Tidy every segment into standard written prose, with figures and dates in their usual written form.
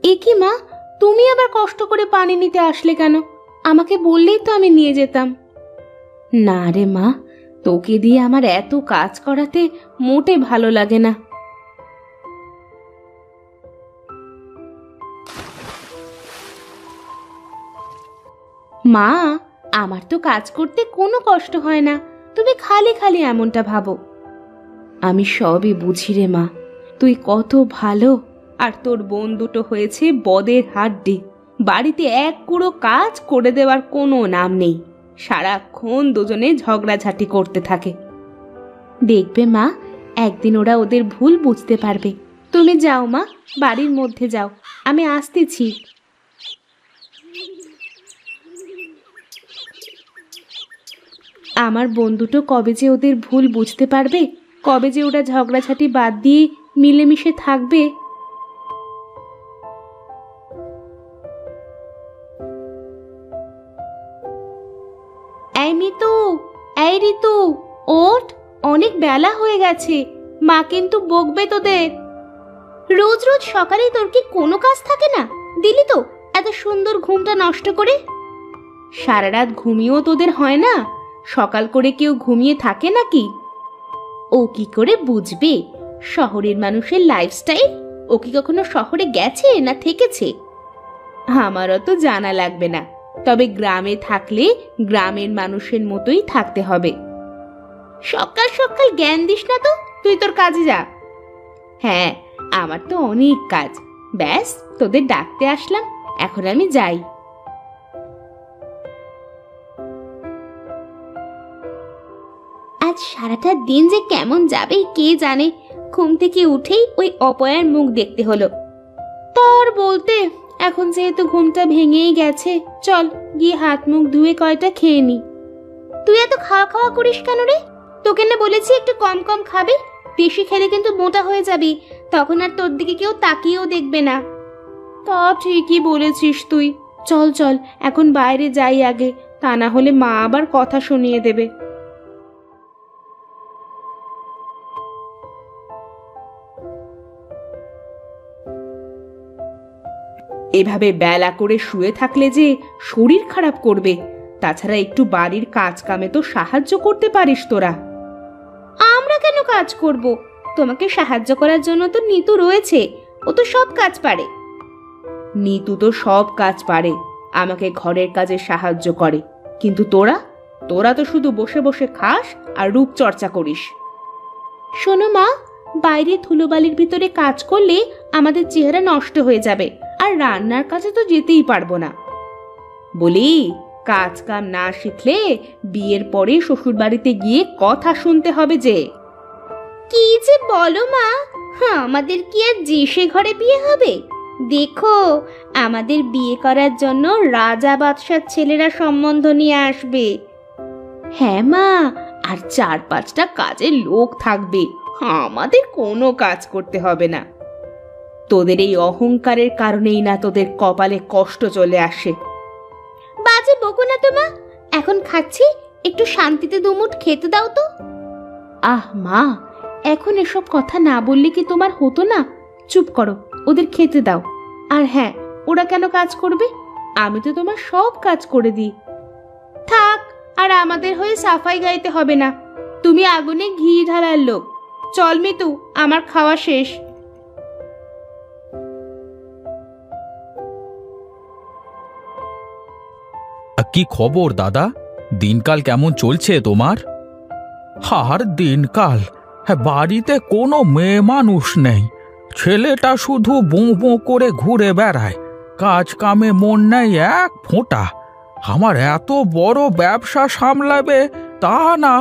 এ কি মা, তুমি আবার কষ্ট করে পানি নিতে আসলে কেন? আমাকে বললেই তো আমি নিয়ে যেতাম। না রে মা, তোকে দিয়ে আমার এত কাজ করাতে মোটে ভালো লাগে না। মা, আমার তো কাজ করতে কোনো কষ্ট হয় না, তুমি খালি খালি এমনটা ভাবো। আমি সবই বুঝি রে মা, তুই কত ভালো, আর তোর বোন দুটো হয়েছে বদের হাড্ডি। বাড়িতে এক কুড়ো কাজ করে দেওয়ার কোনো নাম নেই, সারাক্ষণ দুজনে ঝগড়াঝাটি করতে থাকে। দেখবে মা, একদিন ওরা ওদের ভুল বুঝতে পারবে। তুমি যাও মা, বাড়ির মধ্যে যাও, আমি আসতেছি। আমার বন্ধুটো কবে যে ওদের ভুল বুঝতে পারবে, কবে যে ওরা ঝগড়াঝাটি বাদ দিয়ে মিলেমিশে থাকবে। এই মিতু, এই ঋতু, ওঠ, অনেক বেলা হয়ে গেছে, মা কিন্তু বকবে তোদের। রোজ রোজ সকালে তোর কি কোনো কাজ থাকে না? দিলি তো এত সুন্দর ঘুমটা নষ্ট করে। সারা রাত ঘুমিয়েও তোদের হয় না? সকাল করে কেউ ঘুমিয়ে থাকে নাকি? ও কি করে বুঝবে শহরের মানুষের লাইফস্টাইল? ও কি কখনো শহরে গেছে না থেকেছে? আমারও তো জানা লাগবে না, তবে গ্রামে থাকলে গ্রামের মানুষের মতোই থাকতে হবে। সকাল সকাল জ্ঞান দিস না তো, তুই তোর কাজে যা। হ্যাঁ, আমার তো অনেক কাজ, ব্যাস তোদের ডাকতে আসলাম, এখন আমি যাই। আজ সারাটা দিন যে কেমন যাবে কে জানে। ঘুম থেকে উঠেই ওই অপয়ার মুখ দেখতে হলো। তার বলতে, এখন যেহেতু ঘুমটা ভেঙেই গেছে, চল গিয়ে হাত মুখ ধুয়ে কয়টা খেয়ে নি। তুই এত খাওয়া খাওয়া করিস কেন রে? তোকে না বলেছি একটু কম কম খাবি? বেশি খেলে কিন্তু মোটা হয়ে যাবি, তখন আর তোর দিকে কেউ তাকিয়েও দেখবে না। তা ঠিকই বলেছিস তুই, চল চল এখন বাইরে যাই আগে, তা না হলে মা আবার কথা শুনিয়ে দেবে। এভাবে বেলা করে শুয়ে থাকলে যে শরীর খারাপ করবে। তাছাড়া একটু বাড়ির কাজ কামে তো সাহায্য করতে পারিস তোরা। আমরা কেন কাজ করব? তোমাকে সাহায্য করার জন্য তো নিতু রয়েছে, ও তো সব কাজ পারে। নিতু তো সব কাজ পারে, আমাকে ঘরের কাজে সাহায্য করে, কিন্তু তোরা তোরা তো শুধু বসে বসে খাস আর রূপচর্চা করিস। শোনো মা, বাইরে ধুলোবালির ভিতরে কাজ করলে আমাদের চেহারা নষ্ট হয়ে যাবে, আর রান্নার কাছে তো যেতেই পারবো না। বলি, কাজ কাম না শিখলে বিয়ের পরে শ্বশুর বাড়িতে গিয়ে কথা শুনতে হবে যে। কি যে বলো মা, আমাদের কি আর যে সে ঘরে বিয়ে হবে? দেখো, আমাদের বিয়ে করার জন্য রাজা বাদশার ছেলেরা সম্বন্ধ নিয়ে আসবে। হ্যাঁ মা, আর 4-5টা কাজের লোক থাকবে, আমাদের কোনো কাজ করতে হবে না। তোদের এই অহংকারের কারণেই না তোদের কপালে কষ্ট চলে আসে। বাজে বকো না তো মা, এখন খাচ্ছি, একটু শান্তিতে দুমুঠ খেতে দাও তো। আহ মা, এখন এসব কথা না বললে কি তোমার হতো না? চুপ করো, ওদের খেতে দাও। আর হ্যাঁ, ওরা কেন কাজ করবে? আমি তো তোমার সব কাজ করে দিই। থাক, আর আমাদের হয়ে সাফাই গাইতে হবে না, তুমি আগুনে ঘি ঢালার লোক। চল মিতু, আমার খাওয়া শেষ। কি খবর দাদা? দিনকাল কেমন চলছে তোমার? আর দিনকাল, বাড়িতে কোনো মেয়ে মানুষ নেই, ছেলেটা শুধু বোঁ বোঁ করে ঘুরে বেড়ায়, কাজ কামে মন নেই এক ফোঁটা। আমার এত বড় ব্যবসা সামলাবে তা না,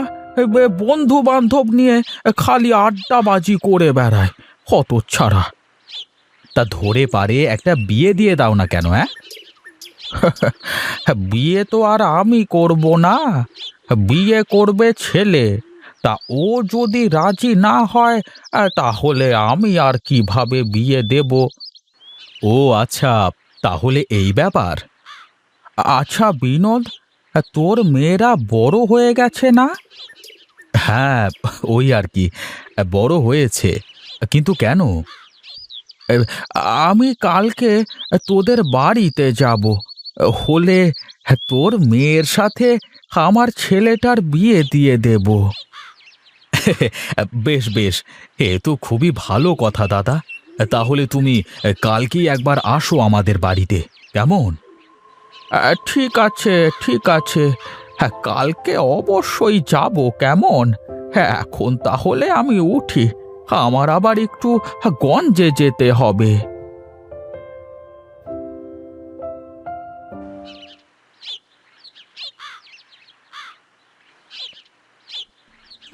বন্ধু বান্ধব নিয়ে খালি আড্ডাবাজি করে বেড়ায়, হতচ্ছাড়া। তা ধরে পারে একটা বিয়ে দিয়ে দাও না কেন? বিয়ে তো আর আমি করব না, বিয়ে করবে ছেলে। তা ও যদি রাজি না হয়, তাহলে আমি আর কিভাবে বিয়ে দেব? ও আচ্ছা, তাহলে এই ব্যাপার। আচ্ছা বিনোদ, তোর মেয়েরা বড় হয়ে গেছে না? হ্যাঁ, ওই আর কি, বড় হয়েছে। কিন্তু কেন? এ, আমি কালকে তোদের বাড়িতে যাব, হলে তোর মেয়ের সাথে আমার ছেলেটার বিয়ে দিয়ে দেব। বেশ বেশ, এ তো খুবই ভালো কথা দাদা। তাহলে তুমি কালকেই একবার আসো আমাদের বাড়িতে, কেমন? ঠিক আছে, ঠিক আছে। হ্যাঁ, কালকে অবশ্যই যাব, কেমন? হ্যাঁ, এখন তাহলে আমি উঠি, আমার আবার একটু গঞ্জে যেতে হবে।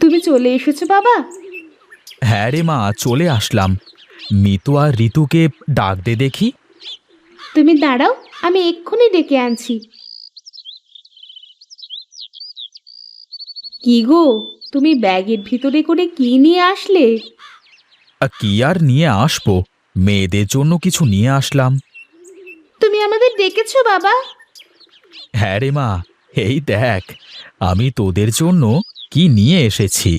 তুমি চলে এসেছো বাবা? হ্যাঁ রে মা, চলে আসলাম। মিতু আর ঋতুকে ডাক দে দেখি। তুমি দাঁড়াও, আমি এক্ষুনি ডেকে আনছি। কি গো, তুমি ব্যাগের ভিতরে করে কি নিয়ে আসলে? কি আর নিয়ে আসবো, মেয়েদের জন্য কিছু নিয়ে আসলাম। তুমি আমাদের ডেকেছো বাবা? হ্যাঁ রে মা, এই দেখ আমি তোদের জন্য কি নিয়ে এসেছি।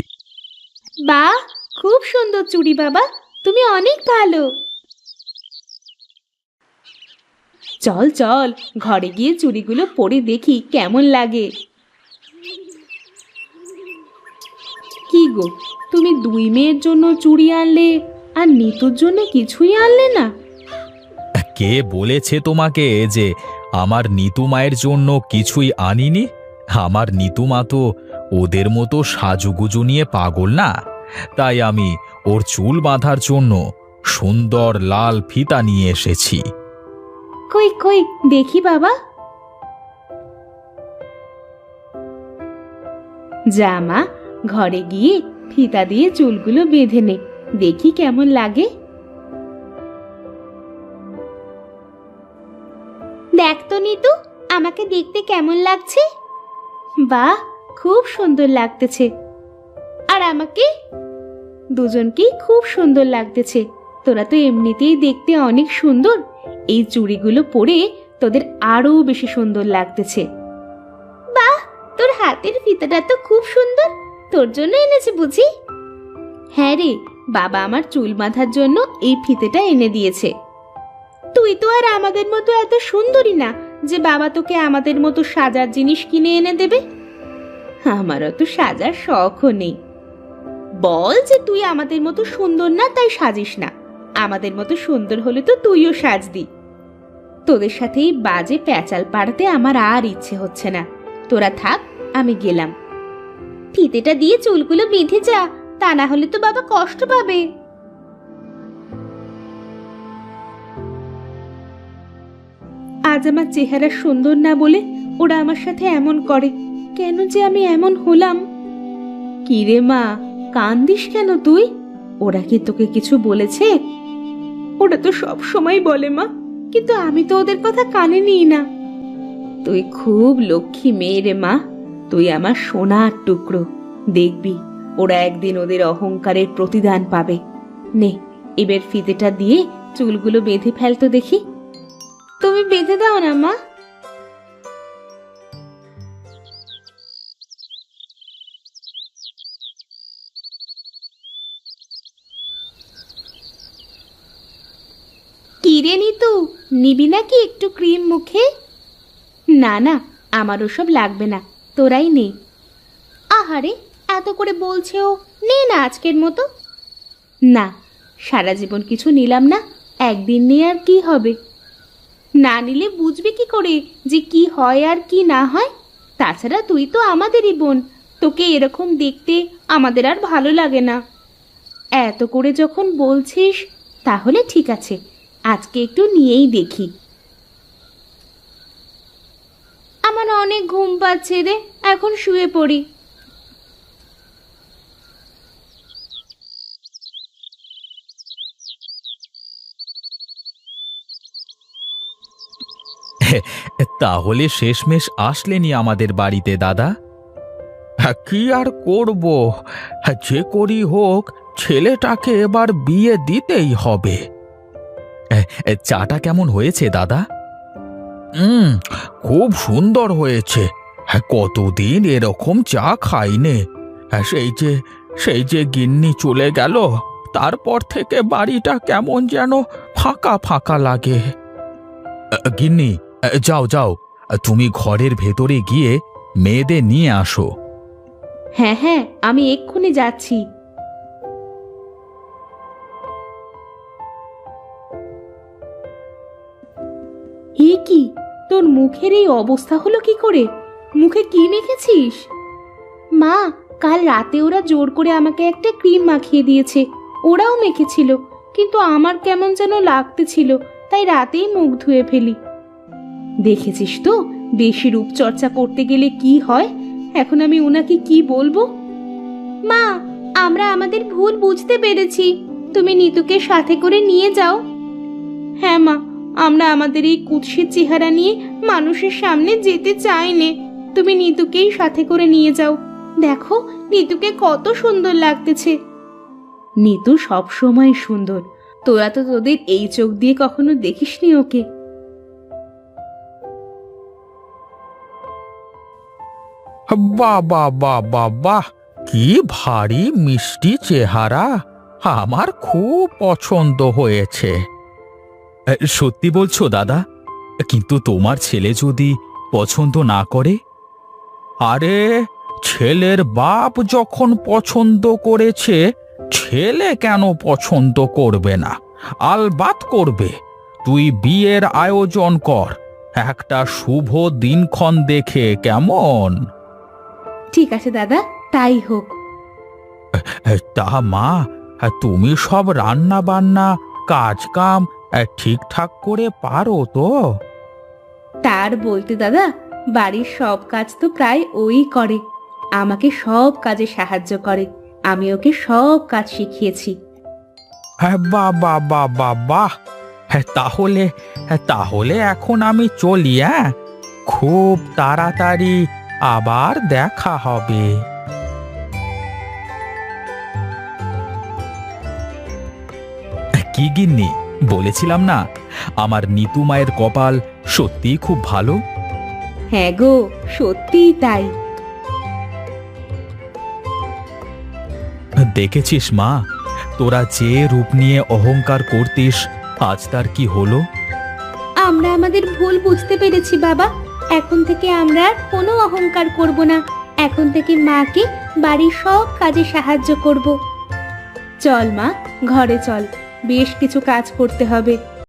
বাহ, খুব সুন্দর চুড়ি বাবা, তুমি অনেক ভালো। চল চল, ঘরে গিয়ে চুড়িগুলো পরে দেখি কেমন লাগে। কি গো, তুমি দুই মেয়ের জন্য চুড়ি আনলে আর নিতুর জন্য কিছুই আনলে না? কে বলেছে তোমাকে যে আমার নিতু মায়ের জন্য কিছুই আনিনি? আমার নিতু মা তো ওদের মতো সাজুগুজু নিয়ে পাগল না, তাই আমি ওর চুল বাঁধার জন্য সুন্দর লাল ফিতা নিয়ে এসেছি। কই কই দেখি বাবা। যা মা, ঘরে গিয়ে ফিতা দিয়ে চুলগুলো বেঁধে নে, দেখি কেমন লাগে। দেখ তো নিতু, আমাকে দেখতে কেমন লাগছে? বাহ, খুব সুন্দর লাগতেছে। আর আমাকে? দুজনকেই খুব সুন্দর লাগতেছে। তোরা তো এমনিতেই দেখতে অনেক সুন্দর, এই চুড়িগুলো পরে তোদের আরো বেশি সুন্দর লাগতেছে। বাহ, তোর হাতের ফিতাটা তো খুব সুন্দর, তোর জন্য এনেছে বুঝি? হ্যাঁ রে, বাবা আমার চুল বাঁধার জন্য এই ফিতেটা এনে দিয়েছে। তুই তো আর আমাদের মতো এত সুন্দরী না যে বাবা তোকে আমাদের মতো সাজার জিনিস কিনে এনে দেবে। আমারও তো সাজার শখও নেই। বল যে তুই আমাদের মতো সুন্দর না, তাই সাজিস না। আমাদের মতো সুন্দর হলে তো তুইও সাজদি। তোদের সাথে এই বাজে প্যাচাল পাড়াতে আমার আর ইচ্ছে হচ্ছে না। তোরা থাক, আমি গেলাম। ফিতেটা দিয়ে চুলগুলো বেঁধে যা, তা না হলে তো বাবা কষ্ট পাবে। আজ আমার চেহারা সুন্দর না বলে ওরা আমার সাথে এমন করে, কেন যে আমি এমন হলাম? কি রে মা, কান্দিস কেন তুই? ওরা কি তোকে কিছু বলেছে? ওরা তো সব সময় বলে মা, কিন্তু আমি তো ওদের কথা কানে নিই না। তুই খুব লক্ষ্মী মেয়ে রে মা, তুই আমার সোনার টুকরো। দেখবি ওরা একদিন ওদের অহংকারের প্রতিদান পাবে। নে, এবার ফিতেটা দিয়ে চুলগুলো বেঁধে ফেলতো দেখি। তুমি বেঁধে দাও না মা। কি রে নিতু, নিবি নাকি একটু ক্রিম মুখে? না না, আমার ওসব লাগবে না, তোরাই নে। আহারে, এত করে বলছে ও, নে না আজকের মতো। না, সারা জীবন কিছু নিলাম না, একদিন নিয়ে আর কি হবে? না নিলে বুঝবি কি করে যে কি হয় আর কি না হয়? তাছাড়া তুই তো আমাদেরই বোন, তোকে এরকম দেখতে আমাদের আর ভালো লাগে না। এত করে যখন বলছিস, তাহলে ঠিক আছে, আজকে একটু নিয়েই দেখি। আমার অনেক ঘুম পাচ্ছে রে, এখন শুয়ে পড়ি। তাহলে শেষমেশ আসলেনি আমাদের বাড়িতে দাদা? কি আর করব, যে করি হোক ছেলেটাকে এবার বিয়ে দিতেই হবে। চাটা কেমন হয়েছে দাদা? খুব সুন্দর হয়েছে। কতদিন এরকম চা খাইনে। সেই যে গিন্নি চলে গেল, তারপর থেকে বাড়িটা কেমন যেন ফাঁকা ফাঁকা লাগে। গিন্নি, যাও যাও, তুমি ঘরের ভেতরে গিয়ে মেয়েদের নিয়ে আসো। হ্যাঁ হ্যাঁ, আমি এক্ষুনি যাচ্ছি। এ কি, তোর মুখের এই অবস্থা হলো কি করে? মুখে কি মেখেছিস? মা, কাল রাতে ওরা জোর করে আমাকে একটা ক্রিম মাখিয়ে দিয়েছে। ওরাও মেখেছিল, কিন্তু আমার কেমন যেন লাগতেছিল, তাই রাতেই মুখ ধুয়ে ফেলি। দেখেছিস তো, বেশি রূপচর্চা করতে গেলে কি হয়। এখন আমি ওনাকে কি বলবো? মা, আমরা আমাদের ভুল বুঝতে পেরেছি, তুমি নিতুকে সাথে করে নিয়ে যাও। হ্যাঁ মা, আমরা আমাদের এই কুৎসিত চেহারা নিয়ে মানুষের সামনে যেতে চাই নে। তুমি নিতুকেই সাথে করে নিয়ে যাও। দেখো, নিতুকে কত সুন্দর লাগতেছে। নিতু সব সময় সুন্দর, তোরা তো তোদের এই চোখ দিয়ে কখনো দেখিসনি ওকে। বাহ বাহ বাহ বাহ বাহ, কি ভারী মিষ্টি চেহারা, আমার খুব পছন্দ হয়েছে। সত্যি বলছো দাদা? কিন্তু তোমার ছেলে যদি পছন্দ না করে? আরে, ছেলের বাপ যখন পছন্দ করেছে, ছেলে কেন পছন্দ করবে না? আলবাত করবে। তুই বিয়ের আয়োজন কর, একটা শুভ দিনক্ষণ দেখে, কেমন? ঠিক আছে দাদা, তাই হোক। তা মা, তুমি সব রান্না বান্না কাজ কাম ঠিকঠাক করে পারো তো? তার বলতে দাদা, বাড়ির সব কাজ তো প্রায় ওই করে। আমাকে সব কাজে সাহায্য করে, আমি ওকে সব কাজ শিখিয়েছি। হ্যাঁ, বাহ বাহ বাহ বাহ বাহ। তাহলে তাহলে এখন আমি চলি। হ্যাঁ, খুব তাড়াতাড়ি আবার দেখা হবে। কি গিন্নি, বলেছিলাম না আমার নিতু মায়ের কপাল সত্যিই খুব ভালো? হ্যাঁ গো, সত্যিই তাই। দেখেছিস মা, তোরা যে রূপ নিয়ে অহংকার করতিস, আজ তার কি হলো? আমরা আমাদের ভুল বুঝতে পেরেছি বাবা। এখন থেকে আমরা আর কোনো অহংকার করব না। এখন থেকে মাকে বাড়ির সব কাজে সাহায্য করব। চল মা, ঘরে চল, বেশ কিছু কাজ করতে হবে।